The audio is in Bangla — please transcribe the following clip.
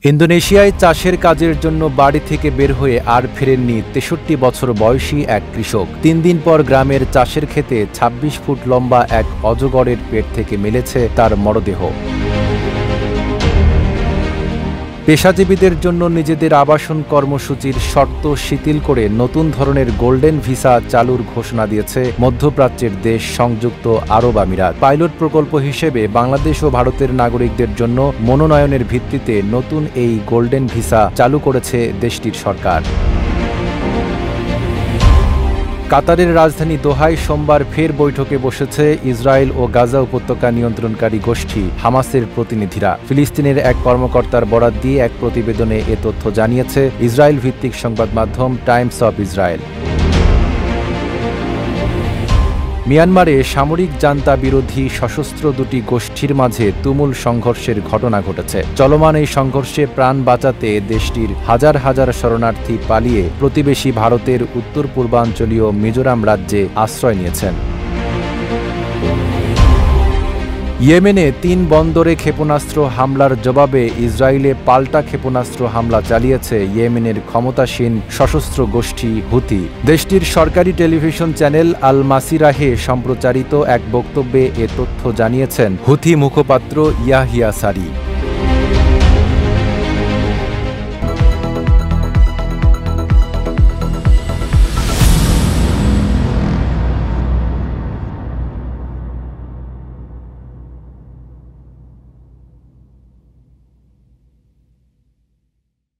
ইন্দোনেশিয়ায় চাষের কাজের জন্য বাড়ি থেকে বের হয়ে আর ফেরেননি ৬৩ বছর বয়সী এক কৃষক। ৩ দিন পর গ্রামের চাষের ক্ষেতে ২৬ ফুট লম্বা এক অজগরের পেট থেকে মিলেছে তার মরদেহ। পেশাজীবীদের জন্য নিজেদের আবাসন কর্মসূচির শর্ত শিথিল করে নতুন ধরনের গোল্ডেন ভিসা চালুর ঘোষণা দিয়েছে মধ্যপ্রাচ্যের দেশ সংযুক্ত আরব আমিরাত। পাইলট প্রকল্প হিসেবে বাংলাদেশ ও ভারতের নাগরিকদের জন্য মনোনয়নের ভিত্তিতে নতুন এই গোল্ডেন ভিসা চালু করেছে দেশটির সরকার। কাতারের রাজধানী দোহায় সোমবার ফের বৈঠকে বসেছে ইসরায়েল ও গাজা উপত্যকা নিয়ন্ত্রণকারী গোষ্ঠী হামাসের প্রতিনিধিরা। ফিলিস্তিনের এক কর্মকর্তার বরাত দিয়ে এক প্রতিবেদনে এ তথ্য জানিয়েছে ইসরায়েল ভিত্তিক সংবাদ মাধ্যম টাইমস অব ইসরায়েল। মিয়ানমারে সামরিক জান্তা বিরোধী সশস্ত্র দুটি গোষ্ঠীর মাঝে তুমুল সংঘর্ষের ঘটনা ঘটেছে। চলমান এই সংঘর্ষে প্রাণ বাঁচাতে দেশটির হাজার হাজার শরণার্থী পালিয়ে প্রতিবেশী ভারতের উত্তর পূর্বাঞ্চলীয় মিজোরাম রাজ্যে আশ্রয় নিয়েছেন। ইয়েমেনে ৩ বন্দরে ক্ষেপণাস্ত্র হামলার জবাবে ইসরায়েলে পাল্টা ক্ষেপণাস্ত্র হামলা চালিয়েছে ইয়েমেনের ক্ষমতাসীন সশস্ত্র গোষ্ঠী হুথি। দেশটির সরকারি টেলিভিশন চ্যানেল আল মাসিরাহে সম্প্রচারিত এক বক্তব্যে এ তথ্য জানিয়েছেন হুথি মুখপাত্র ইয়াহিয়া সারি।